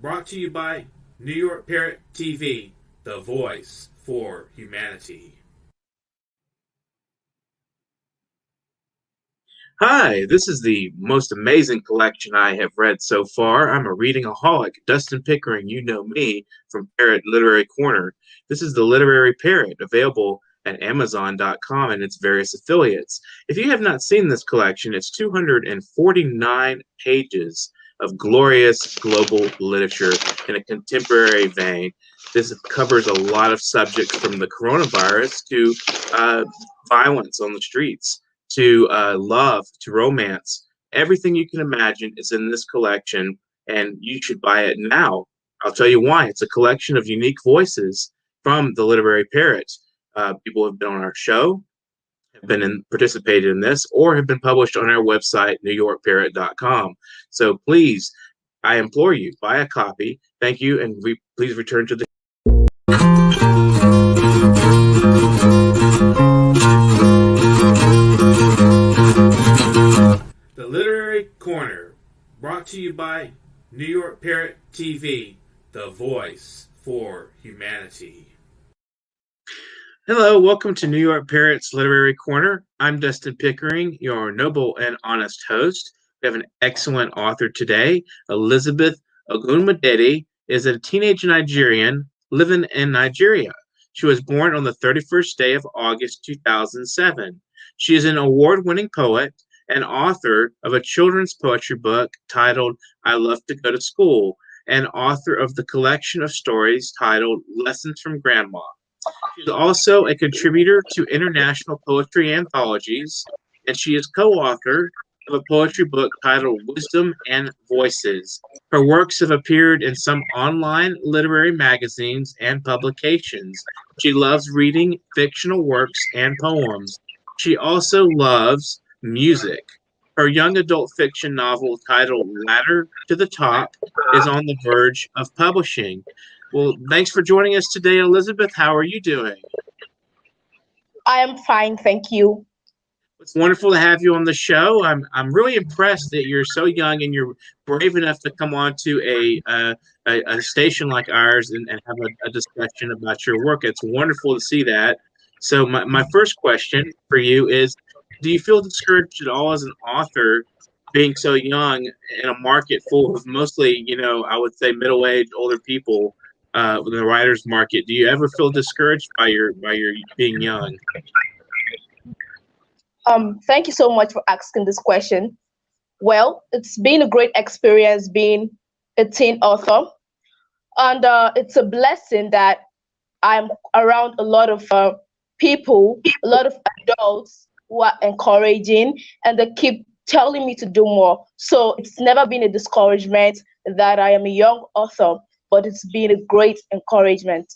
brought to you by New York Parrot TV, the voice for humanity. Hi, this is the most amazing collection I have read so far. I'm a readingaholic, Dustin Pickering, you know me, from Parrot Literary Corner. This is the Literary Parrot, available at Amazon.com and its various affiliates. If you have not seen this collection, it's 249 pages of glorious global literature in a contemporary vein. This covers a lot of subjects from the coronavirus to violence on the streets to love, to romance. Everything you can imagine is in this collection, and you should buy it now. I'll tell you why. It's a collection of unique voices from the Literary Parrot. People have been on our show, have participated in this, or have been published on our website, newyorkparrot.com. So please, I implore you, buy a copy. Thank you, and please return to the Literary Corner, brought to you by New York Parrot TV, the voice for humanity. Hello, welcome to New York Parrot's Literary Corner. I'm Dustin Pickering, your noble and honest host. We have an excellent author today. Elizabeth Ogunmodede is a teenage Nigerian living in Nigeria. She was born on the 31st day of August 2007. She is an award-winning poet and author of a children's poetry book titled I Love to Go to School, and author of the collection of stories titled Lessons from Grandma. She's also a contributor to international poetry anthologies, and she is co-author of a poetry book titled Wisdom and Voices. Her works have appeared in some online literary magazines and publications. She loves reading fictional works and poems. She also loves music. Her young adult fiction novel titled Ladder to the Top is on the verge of publishing. Well, thanks for joining us today, Elizabeth. How are you doing? I am fine, thank you. It's wonderful to have you on the show. I'm really impressed that you're so young and you're brave enough to come on to a station like ours and have a discussion about your work. It's wonderful to see that. So my first question for you is, do you feel discouraged at all as an author being so young in a market full of mostly, I would say middle-aged, older people in the writer's market? Do you ever feel discouraged by your being young? Thank you so much for asking this question. Well, it's been a great experience being a teen author, and it's a blessing that I'm around a lot of people, a lot of adults who are encouraging, and they keep telling me to do more. So it's never been a discouragement that I am a young author, but it's been a great encouragement.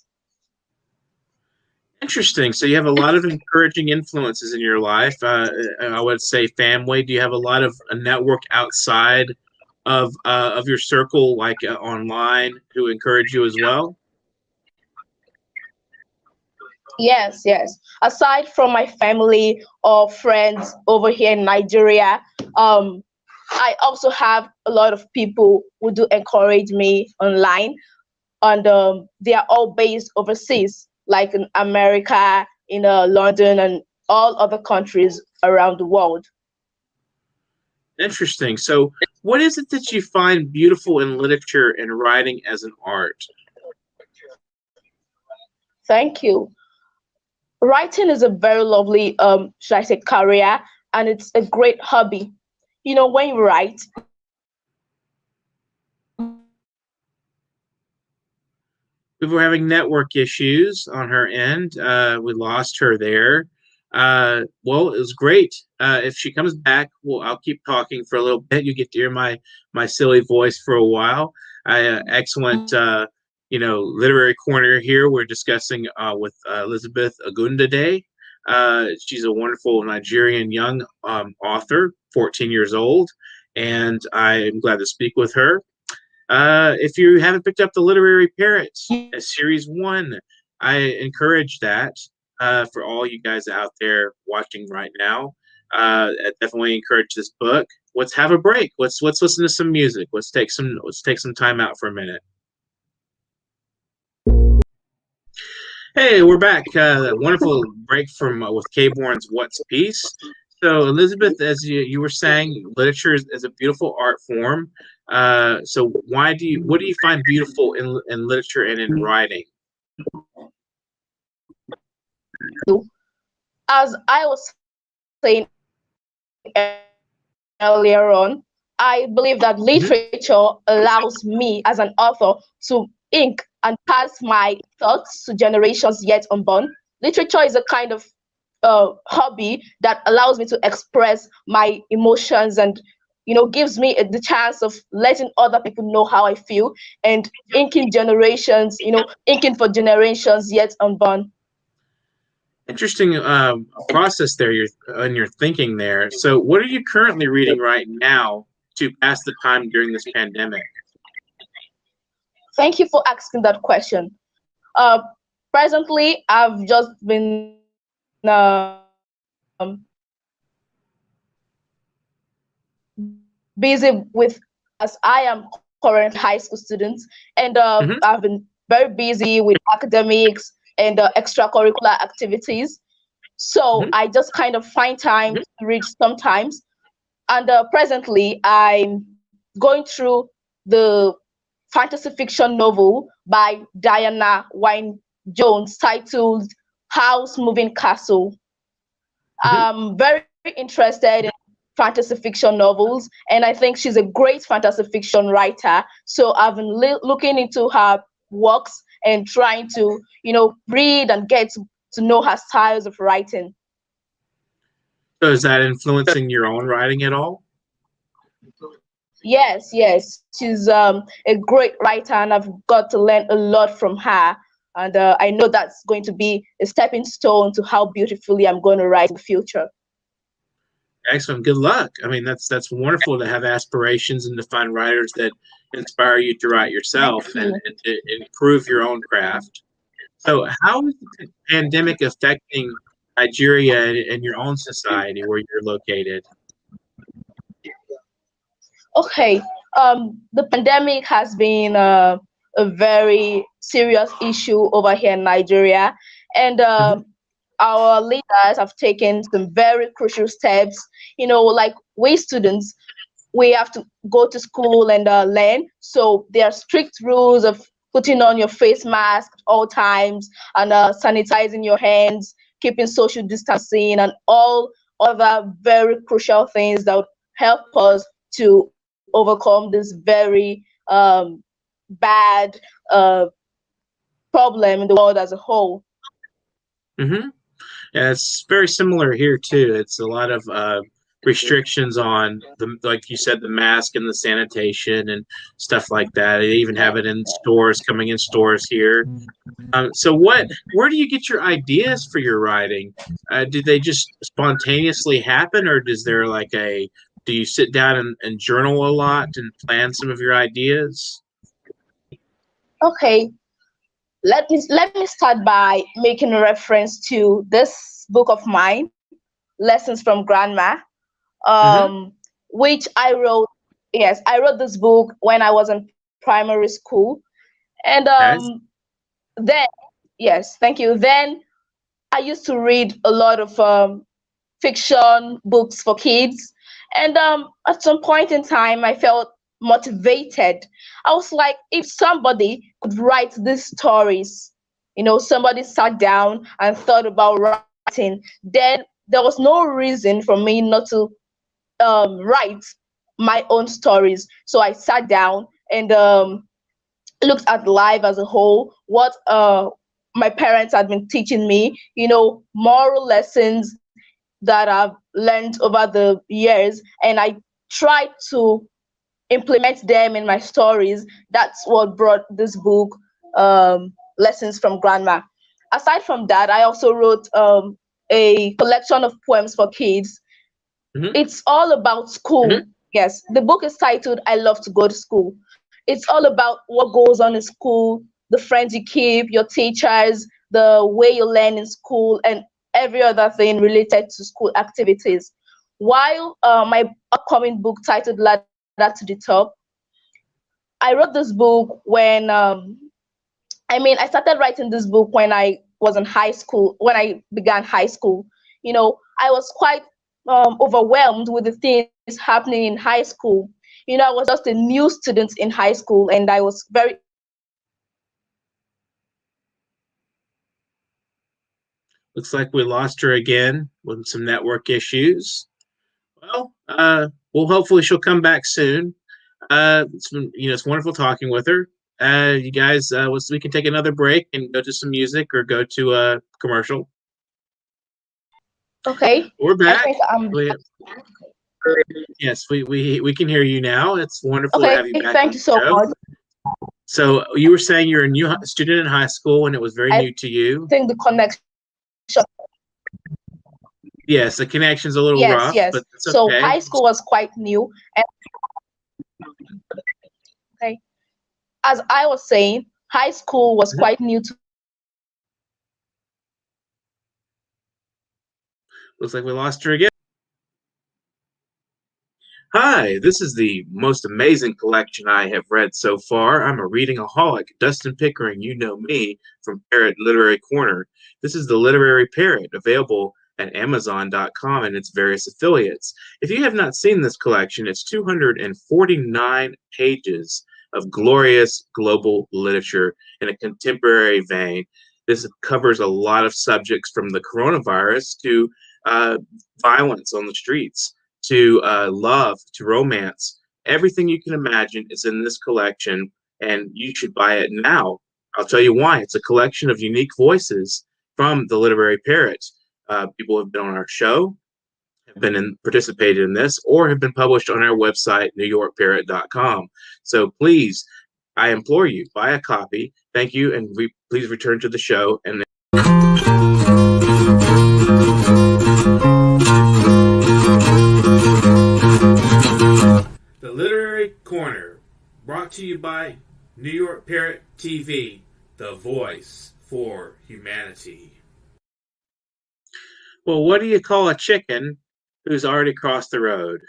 Interesting. So you have a lot of encouraging influences in your life. I would say family. Do you have a lot of a network outside of your circle, like online, who encourage you as well? Yes. Aside from my family or friends over here in Nigeria, I also have a lot of people who do encourage me online, and they are all based overseas, like in America, in London, and all other countries around the world. Interesting. So what is it that you find beautiful in literature and writing as an art? Thank you. Writing is a very lovely, should I say, career, and it's a great hobby. When you write, We were having network issues on her end. We lost her there. Well, it was great. If she comes back, I'll keep talking for a little bit. You get to hear my silly voice for a while. Excellent, literary corner here. We're discussing with Elizabeth Ogunmodede. She's a wonderful Nigerian young author, 14 years old, and I'm glad to speak with her. If you haven't picked up the Literary Parrot, Series 1, I encourage that for all you guys out there watching right now. I definitely encourage this book. Let's have a break. Let's listen to some music. Let's take some time out for a minute. Hey, we're back. Wonderful break from with K-Born's What's Peace. So, Elizabeth, as you were saying, literature is a beautiful art form. So, what do you find beautiful in literature and in writing? As I was saying earlier on, I believe that literature allows me as an author to ink and pass my thoughts to generations yet unborn. Literature is a kind of hobby that allows me to express my emotions and gives me the chance of letting other people know how I feel and inking for generations yet unborn. Interesting process there. You're thinking there. So, what are you currently reading right now to pass the time during this pandemic? Thank you for asking that question. Presently, I've just been busy with, as I am current high school student, and I've been very busy with academics and extracurricular activities. So I just kind of find time to read sometimes. And presently, I'm going through the fantasy fiction novel by Diana Wynne Jones titled House Moving Castle. I'm very interested in fantasy fiction novels, and I think she's a great fantasy fiction writer. So I've been looking into her works and trying to, read and get to know her styles of writing. So, is that influencing your own writing at all? Yes, yes, she's a great writer, and I've got to learn a lot from her. And I know that's going to be a stepping stone to how beautifully I'm going to write in the future. Excellent. Good luck. I mean, that's wonderful to have aspirations and to find writers that inspire you to write yourself and to improve your own craft. So, how is the pandemic affecting Nigeria and your own society where you're located? Okay, the pandemic has been a very serious issue over here in Nigeria, and our leaders have taken some very crucial steps. Like we students, we have to go to school and learn. So there are strict rules of putting on your face mask at all times and sanitizing your hands, keeping social distancing, and all other very crucial things that would help us to overcome this very bad problem in the world as a whole. Mm-hmm. Yeah, it's very similar here too. It's a lot of restrictions on like you said, the mask and the sanitation and stuff like that. They even have it in stores, coming in stores here. So, where do you get your ideas for your writing? Do they just spontaneously happen, or do you sit down and journal a lot and plan some of your ideas? Okay, let me start by making a reference to this book of mine, Lessons from Grandma, Mm-hmm. which I wrote. Yes, I wrote this book when I was in primary school, and Okay. then yes, thank you. Then I used to read a lot of fiction books for kids, and at some point in time, I felt motivated. I was like, if somebody could write these stories, somebody sat down and thought about writing, then there was no reason for me not to write my own stories. So I sat down and looked at life as a whole, what my parents had been teaching me, moral lessons that I've learned over the years, and I tried to implement them in my stories. That's what brought this book, Lessons from Grandma. Aside from that, I also wrote a collection of poems for kids. Mm-hmm. It's all about school. Yes, the book is titled I Love to Go to School. It's all about what goes on in school, the friends you keep, your teachers, the way you learn in school, and every other thing related to school activities. while my upcoming book titled Ladder to the Top, I wrote this book when I started writing this book when I was in high school, when I began high school. I was quite overwhelmed with the things happening in high school. I was just a new student in high school, and I was very. Looks like we lost her again with some network issues. Well, well, hopefully she'll come back soon. It's been, it's wonderful talking with her. You guys, we can take another break and go to some music or go to a commercial. Okay. We're I back. think Yes, we can hear you now. It's wonderful to okay. have you back. Thank you so much. So you were saying you're a new student in high school and it was very new to you. I think the connection. Yes, the connection's a little rough, Yes. but it's so okay. High school was quite new. And, okay. As I was saying, high school was quite new to. Looks like we lost her again. Hi, this is the most amazing collection I have read so far. I'm a reading-aholic, Dustin Pickering, you know me, from Parrot Literary Corner. This is the Literary Parrot, available at Amazon.com and its various affiliates. If you have not seen this collection, it's 249 pages of glorious global literature in a contemporary vein. This covers a lot of subjects from the coronavirus to violence on the streets, to love, to romance. Everything you can imagine is in this collection, and you should buy it now. I'll tell you why. It's a collection of unique voices from the Literary Parrot. People have been on our show, have been participated in this, or have been published on our website, newyorkparrot.com. So please, I implore you, buy a copy. Thank you, and please return to the show. And The Literary Corner, brought to you by New York Parrot TV, the voice for humanity. Well, what do you call a chicken who's already crossed the road?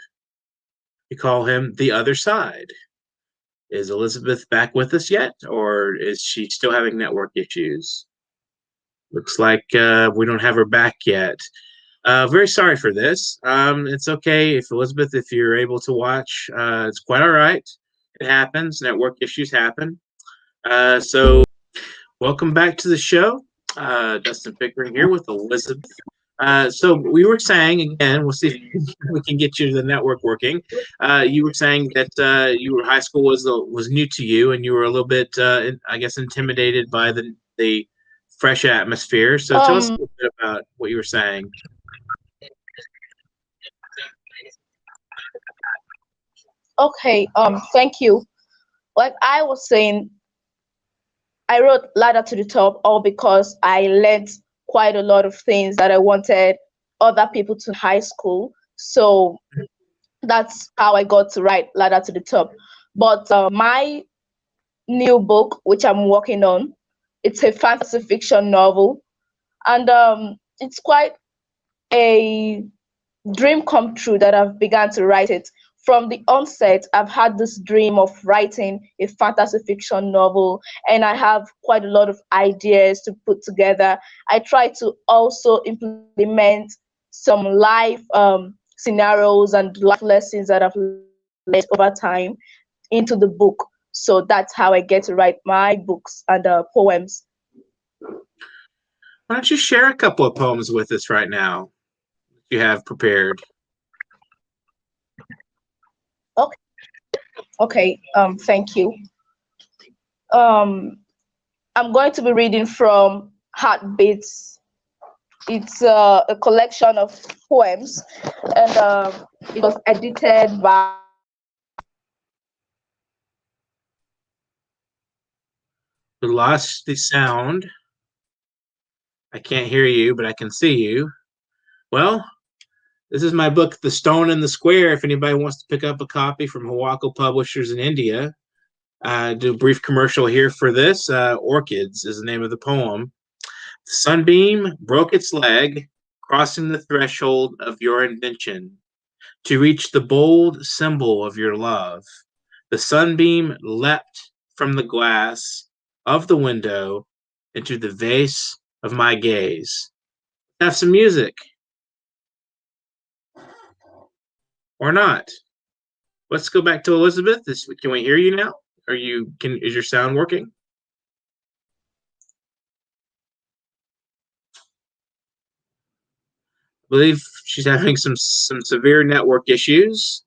You call him the other side. Is Elizabeth back with us yet, or is she still having network issues? Looks like we don't have her back yet. Very sorry for this. It's okay if Elizabeth, if you're able to watch, it's quite all right. It happens. Network issues happen. So welcome back to the show. Dustin Pickering here with Elizabeth. So we were saying again, we'll see if we can get you the network working. You were saying that high school was new to you, and you were a little bit, I guess, intimidated by the fresh atmosphere. So tell us a little bit about what you were saying. Okay. Thank you. Like I was saying, I wrote Ladder to the Top all because I learned quite a lot of things that I wanted other people to high school. So that's how I got to write Ladder to the Top. But my new book, which I'm working on, it's a fantasy fiction novel, and it's quite a dream come true that I've begun to write it. From the onset, I've had this dream of writing a fantasy fiction novel, and I have quite a lot of ideas to put together. I try to also implement some life scenarios and life lessons that I've learned over time into the book. So that's how I get to write my books and poems. Why don't you share a couple of poems with us right now you have prepared? Okay, thank you. I'm going to be reading from Heartbeats. It's a collection of poems, and it was edited by. We lost the sound. I can't hear you, but I can see you. Well, this is my book, The Stone in the Square. If anybody wants to pick up a copy from Hawako Publishers in India, do a brief commercial here for this. Orchids is the name of the poem. Sunbeam broke its leg, crossing the threshold of your invention. to reach the bold symbol of your love. The sunbeam leapt from the glass of the window into the vase of my gaze. Have some music. Or not. Let's go back to Elizabeth. Can we hear you now? Is your sound working? I believe she's having some severe network issues.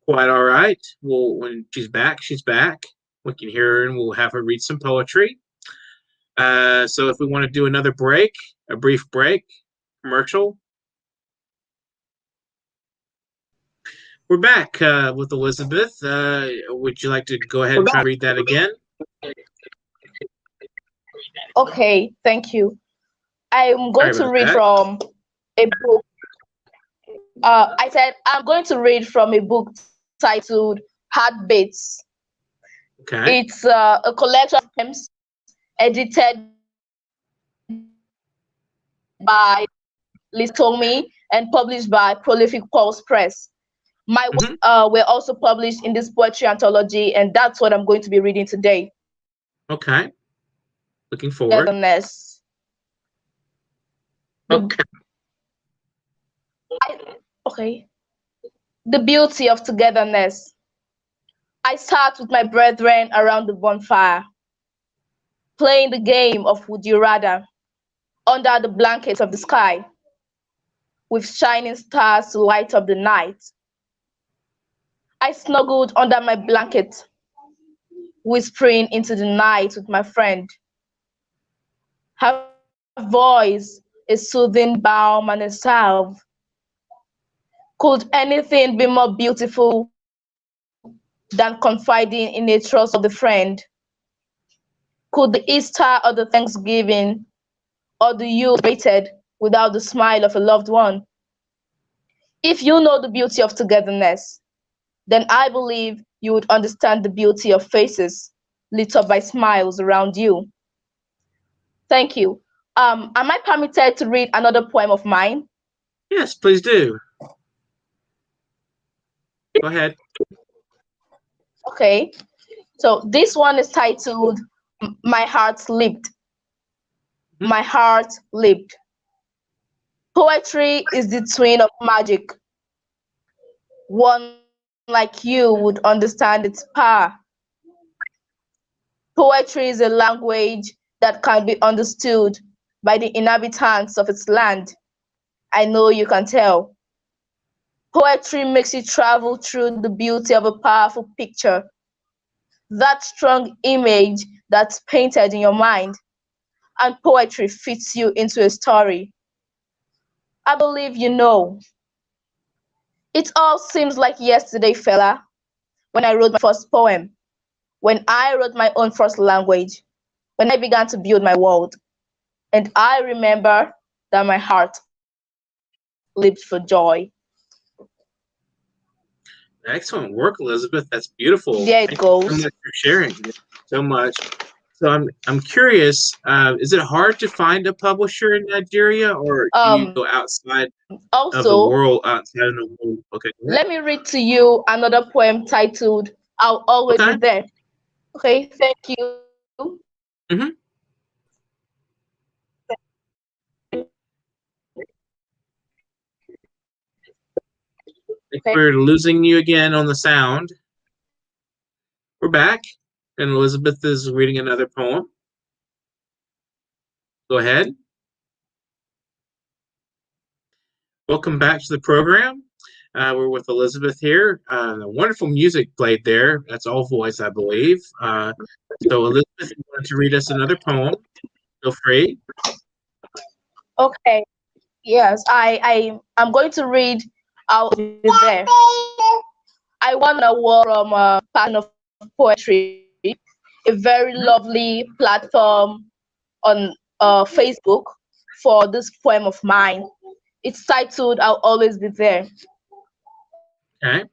Quite all right. Well, when she's back, she's back. We can hear her and we'll have her read some poetry. So if we want to do another break, a brief break, commercial. We're back with Elizabeth. Would you like to go ahead and try to read that again? Okay, thank you. I'm going to read that. from a book. I said I'm going to read from a book titled Heartbeats. Okay. It's a collection of poems edited by Tommy and published by Prolific Pulse Press. My works were also published in this poetry anthology, and that's what I'm going to be reading today. Okay. Looking forward. Togetherness. Okay. The beauty of togetherness. I sat with my brethren around the bonfire, playing the game of Would You Rather under the blankets of the sky, with shining stars to light up the night. I snuggled under my blanket, whispering into the night with my friend. Her voice a soothing balm and a salve. Could anything be more beautiful than confiding in a trust of the friend? Could the Easter or the Thanksgiving or the Yule be waited without the smile of a loved one? If you know the beauty of togetherness, then I believe you would understand the beauty of faces lit up by smiles around you. Thank you. Am I permitted to read another poem of mine? Yes, please do. Go ahead. Okay. So this one is titled My Heart Leaped. My heart leaped. Poetry is the twin of magic. One like you would understand its power. Poetry is a language that can be understood by the inhabitants of its land. I know you can tell. Poetry makes you travel through the beauty of a powerful picture, that strong image that's painted in your mind, and poetry fits you into a story. I believe you know. It all seems like yesterday, fella, when I wrote my first poem, when I wrote my own first language, when I began to build my world. And I remember that my heart leaped for joy. Excellent work, Elizabeth. That's beautiful. There it Thank goes. you so much for sharing so much. So I'm curious. Is it hard to find a publisher in Nigeria, or do you go outside of the world? Outside of the world. Okay. Let me read to you another poem titled "I'll Always Be There." Okay. Thank you. Mm-hmm. We're losing you again on the sound. We're back, and Elizabeth is reading another poem. Go ahead. Welcome back to the program. We're with Elizabeth here. Wonderful music played there. That's all voice, I believe. So, Elizabeth, if you want to read us another poem, feel free. Okay. Yes, I'm going to read out there. I won an award from Passion of Poetry, a very lovely platform on Facebook for this poem of mine. It's titled "I'll Always Be There." Okay.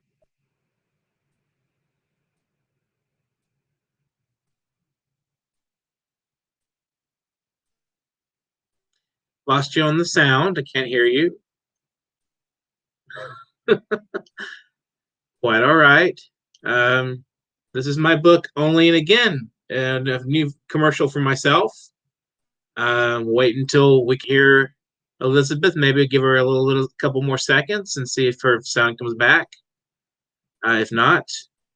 Lost you on the sound. I can't hear you. Quite all right. This is my book, Only and Again, and a new commercial for myself. Wait until we can hear Elizabeth. Maybe give her a little couple more seconds and see if her sound comes back. If not,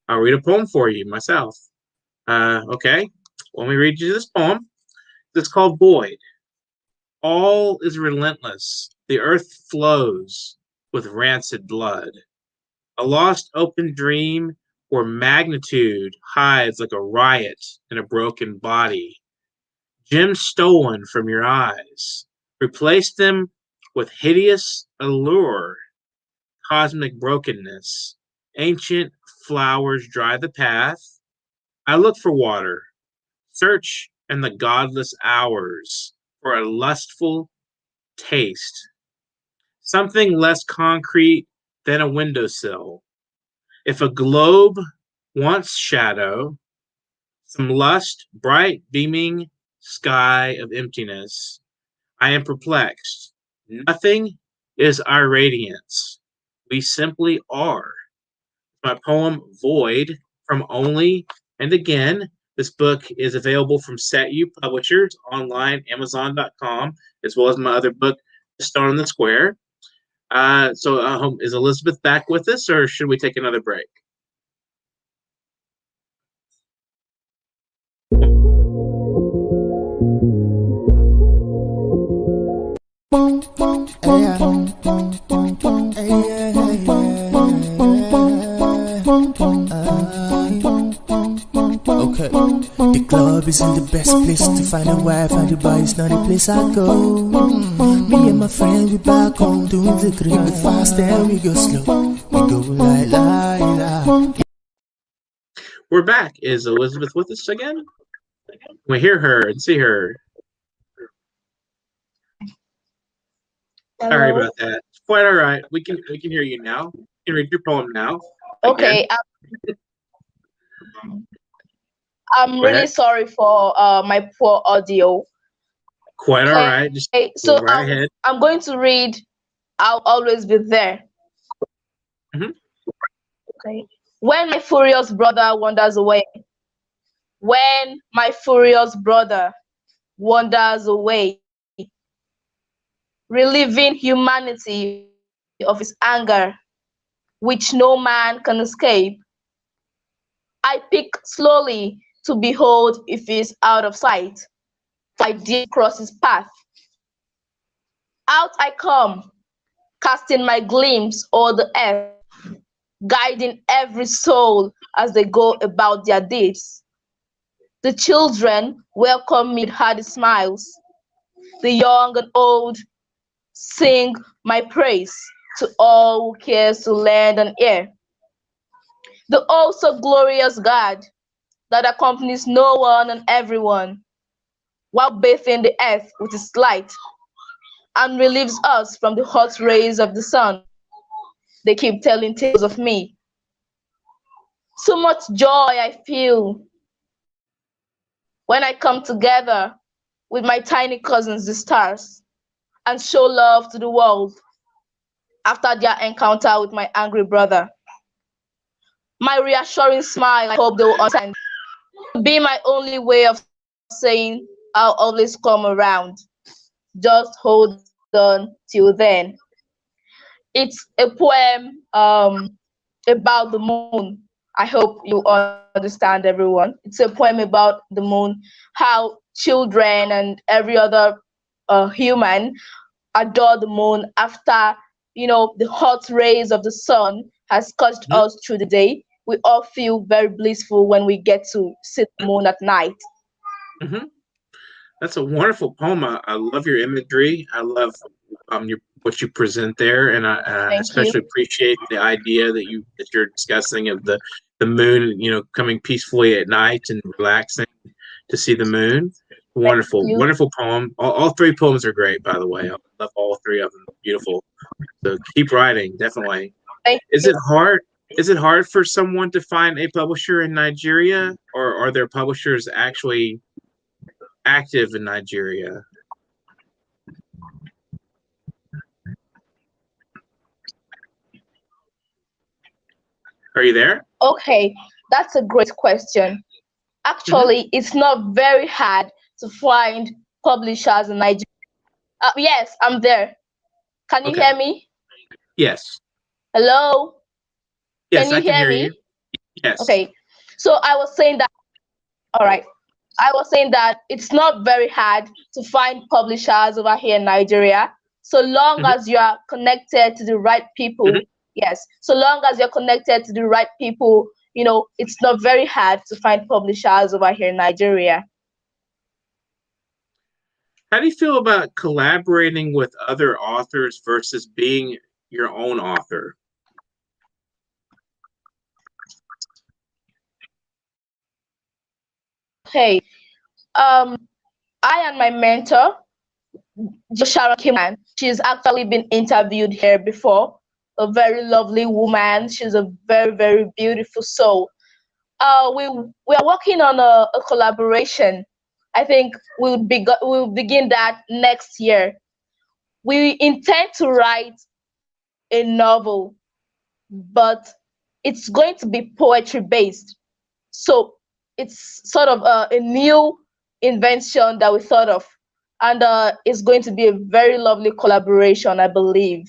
I'll read a poem for you myself. Okay, let me read you this poem. It's called Void. All is relentless. The earth flows with rancid blood. A lost open dream where magnitude hides like a riot in a broken body. Gems stolen from your eyes. Replace them with hideous allure, cosmic brokenness. Ancient flowers dry the path. I look for water, search in the godless hours for a lustful taste. Something less concrete than a windowsill. If a globe wants shadow, some lust, bright, beaming sky of emptiness, I am perplexed. Nothing is our radiance. We simply are. My poem Void from Only and Again. This book is available from Set You Publishers online, Amazon.com, as well as my other book, Stone in the Square. Is Elizabeth back with us, or should we take another break? Okay, the club isn't the best place to find a wife, and the bar is not the place I go. Me and my friend, we back home doing the green. We fast and we go slow. We go la. We're back. Is Elizabeth with us again? We hear her and see her. Hello. Sorry about that. It's quite all right. We can hear you now. You can read your poem now. Okay. I'm really sorry for my poor audio. Quite all right. Just so go right ahead. I'm going to read I'll Always Be There. Mm-hmm. Okay. When my furious brother wanders away. When my furious brother wanders away, relieving humanity of his anger, which no man can escape. I pick slowly to behold if he is out of sight. I dare cross his path. Out I come, casting my glimpse o'er the earth, guiding every soul as they go about their deeds. The children welcome me with hearty smiles. The young and old sing my praise to all who cares to lend an ear. The also glorious God that accompanies no one and everyone, while bathing the earth with his light, and relieves us from the hot rays of the sun. They keep telling tales of me. So much joy I feel when I come together with my tiny cousins, the stars, and show love to the world after their encounter with my angry brother. My reassuring smile, I hope they will understand, be my only way of saying I'll always come around. Just hold on till then. It's a poem about the moon. I hope you understand, everyone. It's a poem about the moon, how children and every other human adore the moon after, the hot rays of the sun has scorched us through the day. We all feel very blissful when we get to see the moon at night. Mm-hmm. That's a wonderful poem. I love your imagery. I love what you present there, and I especially appreciate the idea that you're discussing of the moon, coming peacefully at night and relaxing to see the moon. Wonderful poem. All three poems are great, by the way. I love all three of them. Beautiful. So keep writing, definitely. Is it hard? Is it hard for someone to find a publisher in Nigeria, or are there publishers actually active in Nigeria? Are you there? Okay, that's a great question. Mm-hmm. Actually, it's not very hard to find publishers in Nigeria. Yes, I'm there. Can you Okay. hear me? Yes. Hello? Can Yes, I you can hear hear you. me? Yes. Okay. So I was saying that, all right. I was saying that it's not very hard to find publishers over here in Nigeria, so long Mm-hmm. as you are connected to the right Mm-hmm. people. Yes, so long as you're connected to the right people, it's not very hard to find publishers over here in Nigeria. How do you feel about collaborating with other authors versus being your own author? Hey, I and my mentor, Joshua Kimman, she's actually been interviewed here before. A very lovely woman. She's a very, very beautiful soul. We are working on a collaboration. I think we'll begin that next year. We intend to write a novel, but it's going to be poetry based. So it's sort of a new invention that we thought of, and it's going to be a very lovely collaboration, I believe.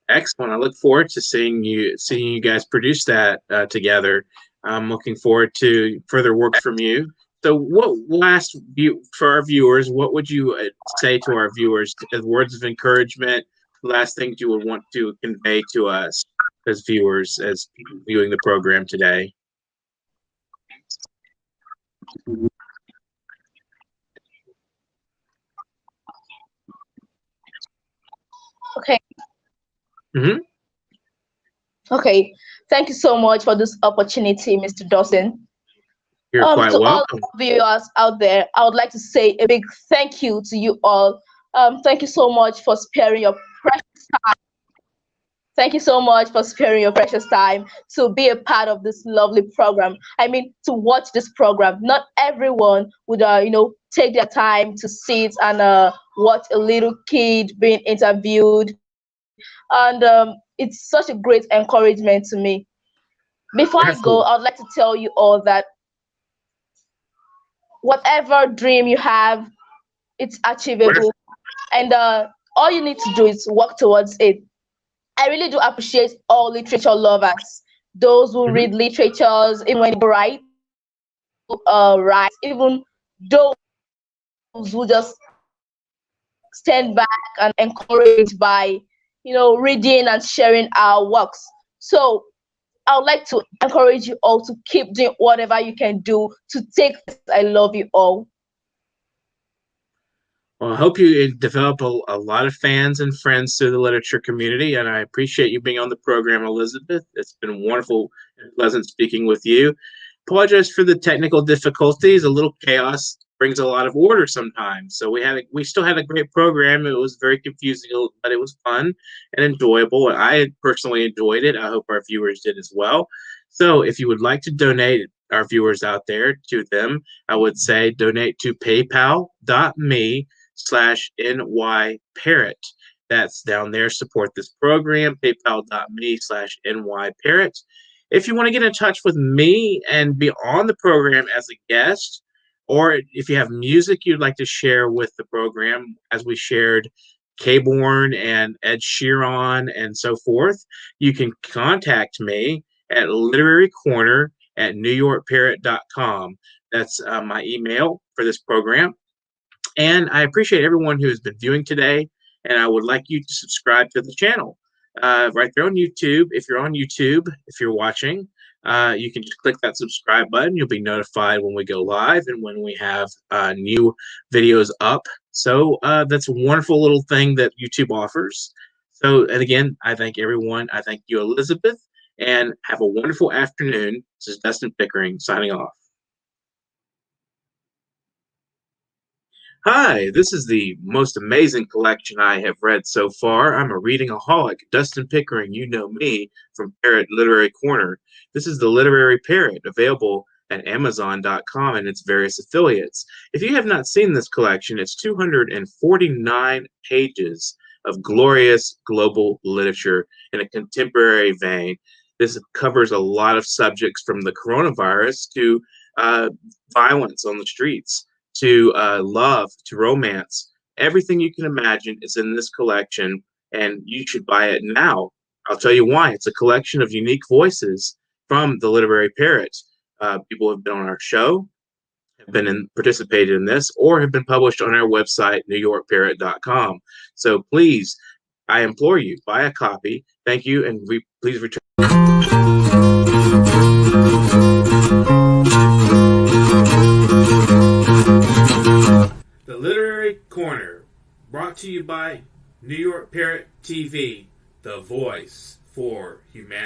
Excellent. I look forward to seeing you guys produce that together. I'm looking forward to further work from you. So, what last view for our viewers? What would you say to our viewers as words of encouragement? Last things you would want to convey to us as viewers, as people viewing the program today? Okay. Hmm. Okay. Thank you so much for this opportunity, Mr. Dawson. You're quite To all welcome. viewers out there, I would like to say a big thank you to you all. Thank you so much for sparing your precious time. Thank you so much for sparing your precious time to be a part of this lovely program. I mean, to watch this program. Not everyone would, take their time to sit and watch a little kid being interviewed, and it's such a great encouragement to me. Before I go, Wonderful. I'd like to tell you all that whatever dream you have, it's achievable, Wonderful. and all you need to do is work towards it. I really do appreciate all literature lovers, those who Hmm. read literatures, even when they write, write, even those who just stand back and encourage by, reading and sharing our works. So I would like to encourage you all to keep doing whatever you can do to take this. I love you all. Well, I hope you develop a lot of fans and friends through the literature community, and I appreciate you being on the program, Elizabeth. It's been wonderful and pleasant speaking with you. Apologize for the technical difficulties. A little chaos brings a lot of order sometimes. So we still had a great program. It was very confusing, but it was fun and enjoyable. I personally enjoyed it. I hope our viewers did as well. So if you would like to donate, our viewers out there, to them, I would say donate to paypal.me/nyparrot. That's down there. Support this program, paypal.me/nyparrot. If you want to get in touch with me and be on the program as a guest, or if you have music you'd like to share with the program, as we shared K-Born and Ed Sheeran and so forth, you can contact me at literarycorner@newyorkparrot.com. That's my email for this program. And I appreciate everyone who has been viewing today. And I would like you to subscribe to the channel right there on YouTube. If you're on YouTube, if you're watching, you can just click that subscribe button. You'll be notified when we go live and when we have new videos up. So that's a wonderful little thing that YouTube offers. So, and again, I thank everyone. I thank you, Elizabeth, and have a wonderful afternoon. This is Dustin Pickering signing off. Hi, this is the most amazing collection I have read so far. I'm a readingaholic. Dustin Pickering, you know me from Parrot Literary Corner. This is the Literary Parrot, available at Amazon.com and its various affiliates. If you have not seen this collection, it's 249 pages of glorious global literature in a contemporary vein. This covers a lot of subjects from the coronavirus to violence on the streets, to love, to romance. Everything you can imagine is in this collection, and you should buy it now. I'll tell you why. It's a collection of unique voices from the literary Parrot. People have been on our show, have been participated in this, or have been published on our website, newyorkparrot.com. So please, I implore you, buy a copy. Thank you, and please return. The Literary Corner, brought to you by New York Parrot TV, the voice for humanity.